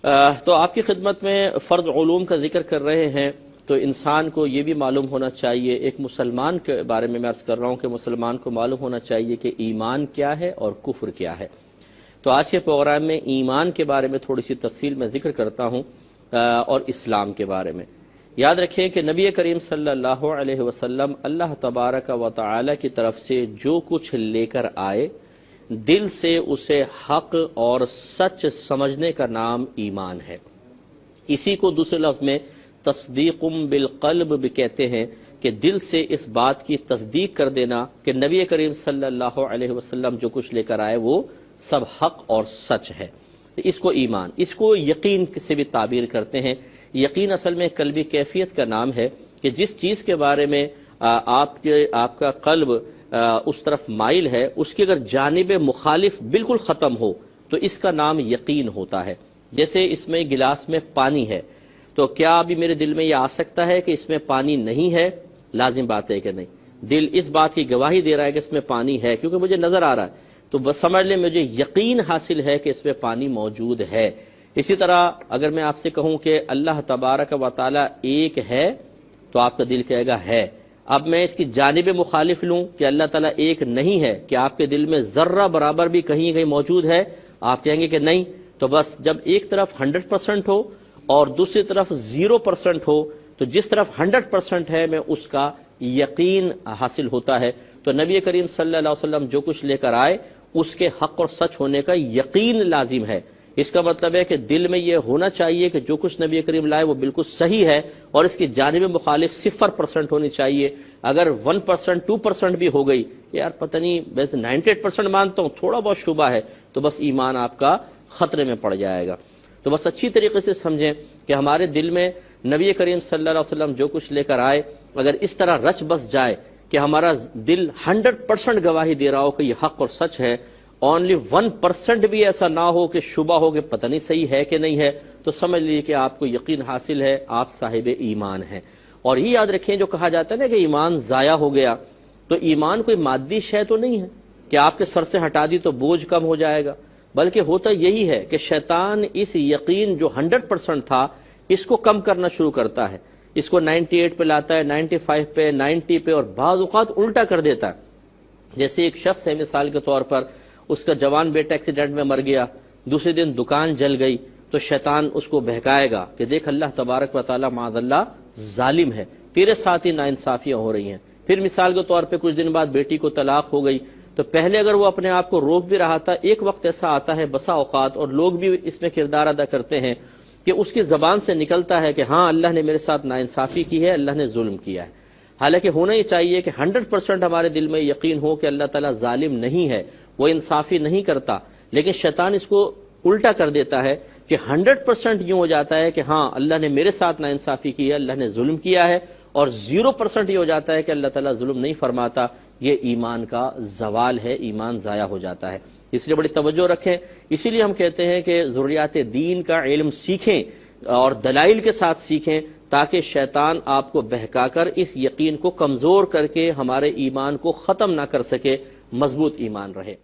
تو آپ کی خدمت میں فرض علوم کا ذکر کر رہے ہیں، تو انسان کو یہ بھی معلوم ہونا چاہیے، ایک مسلمان کے بارے میں عرض کر رہا ہوں کہ مسلمان کو معلوم ہونا چاہیے کہ ایمان کیا ہے اور کفر کیا ہے۔ تو آج کے پروگرام میں ایمان کے بارے میں تھوڑی سی تفصیل میں ذکر کرتا ہوں اور اسلام کے بارے میں۔ یاد رکھیں کہ نبی کریم صلی اللہ علیہ وسلم اللہ تبارک و تعالی کی طرف سے جو کچھ لے کر آئے، دل سے اسے حق اور سچ سمجھنے کا نام ایمان ہے۔ اسی کو دوسرے لفظ میں تصدیق بالقلب بھی کہتے ہیں، کہ دل سے اس بات کی تصدیق کر دینا کہ نبی کریم صلی اللہ علیہ وسلم جو کچھ لے کر آئے وہ سب حق اور سچ ہے۔ اس کو ایمان، اس کو یقین سے بھی تعبیر کرتے ہیں۔ یقین اصل میں قلبی کیفیت کا نام ہے کہ جس چیز کے بارے میں آپ کا قلب اس طرف مائل ہے، اس کی اگر جانب مخالف بالکل ختم ہو تو اس کا نام یقین ہوتا ہے۔ جیسے اس میں گلاس میں پانی ہے، تو کیا ابھی میرے دل میں یہ آ سکتا ہے کہ اس میں پانی نہیں ہے؟ لازم بات ہے کہ نہیں۔ دل اس بات کی گواہی دے رہا ہے کہ اس میں پانی ہے، کیونکہ مجھے نظر آ رہا ہے، تو بس سمجھ لیں مجھے یقین حاصل ہے کہ اس میں پانی موجود ہے۔ اسی طرح اگر میں آپ سے کہوں کہ اللہ تبارک و تعالی ایک ہے، تو آپ کا دل کہے گا ہے۔ اب میں اس کی جانب مخالف لوں کہ اللہ تعالیٰ ایک نہیں ہے، کہ آپ کے دل میں ذرہ برابر بھی کہیں کہیں موجود ہے؟ آپ کہیں گے کہ نہیں۔ تو بس جب ایک طرف 100% ہو اور دوسری طرف 0% ہو، تو جس طرف 100% ہے میں اس کا یقین حاصل ہوتا ہے۔ تو نبی کریم صلی اللہ علیہ وسلم جو کچھ لے کر آئے اس کے حق اور سچ ہونے کا یقین لازم ہے۔ اس کا مطلب ہے کہ دل میں یہ ہونا چاہیے کہ جو کچھ نبی کریم لائے وہ بالکل صحیح ہے، اور اس کی جانب مخالف 0% ہونی چاہیے۔ اگر 1% 2% بھی ہو گئی، یار پتہ نہیں، ویسے 98% مانتا ہوں، تھوڑا بہت شبہ ہے، تو بس ایمان آپ کا خطرے میں پڑ جائے گا۔ تو بس اچھی طریقے سے سمجھیں کہ ہمارے دل میں نبی کریم صلی اللہ علیہ وسلم جو کچھ لے کر آئے، اگر اس طرح رچ بس جائے کہ ہمارا دل 100% گواہی دے رہا ہو کہ یہ حق اور سچ ہے، اونلی 1% بھی ایسا نہ ہو کہ شبہ ہو کہ پتہ نہیں صحیح ہے کہ نہیں ہے، تو سمجھ لیجیے کہ آپ کو یقین حاصل ہے، آپ صاحب ایمان ہیں۔ اور یہ یاد رکھیں جو کہا جاتا ہے نا کہ ایمان ضائع ہو گیا، تو ایمان کوئی مادی شے تو نہیں ہے کہ آپ کے سر سے ہٹا دی تو بوجھ کم ہو جائے گا، بلکہ ہوتا یہی ہے کہ شیطان اس یقین جو 100% تھا اس کو کم کرنا شروع کرتا ہے، اس کو 98 پہ لاتا ہے، 95 پہ، 90 پہ، اور بعض اوقات الٹا کر دیتا ہے۔ جیسے ایک شخص ہے، مثال کے طور پر اس کا جوان بیٹا ایکسیڈنٹ میں مر گیا، دوسرے دن دکان جل گئی، تو شیطان اس کو بہکائے گا کہ دیکھ اللہ تبارک و تعالی معاذ اللہ ظالم ہے، تیرے ساتھ ہی ناانصافیاں ہو رہی ہیں۔ پھر مثال کے طور پہ کچھ دن بعد بیٹی کو طلاق ہو گئی، تو پہلے اگر وہ اپنے آپ کو روک بھی رہا تھا، ایک وقت ایسا آتا ہے بسا اوقات، اور لوگ بھی اس میں کردار ادا کرتے ہیں کہ اس کی زبان سے نکلتا ہے کہ ہاں اللہ نے میرے ساتھ ناانصافی کی ہے، اللہ نے ظلم کیا ہے۔ حالانکہ ہونا ہی چاہیے کہ 100% ہمارے دل میں یقین ہو کہ اللہ تعالیٰ ظالم نہیں ہے، وہ انصافی نہیں کرتا، لیکن شیطان اس کو الٹا کر دیتا ہے کہ 100% یوں ہو جاتا ہے کہ ہاں اللہ نے میرے ساتھ ناانصافی کی ہے، اللہ نے ظلم کیا ہے، اور 0% یہ ہو جاتا ہے کہ اللہ تعالیٰ ظلم نہیں فرماتا۔ یہ ایمان کا زوال ہے، ایمان ضائع ہو جاتا ہے۔ اس لیے بڑی توجہ رکھیں۔ اسی لیے ہم کہتے ہیں کہ ضروریات دین کا علم سیکھیں اور دلائل کے ساتھ سیکھیں، تاکہ شیطان آپ کو بہکا کر اس یقین کو کمزور کر کے ہمارے ایمان کو ختم نہ کر سکے، مضبوط ایمان رہے۔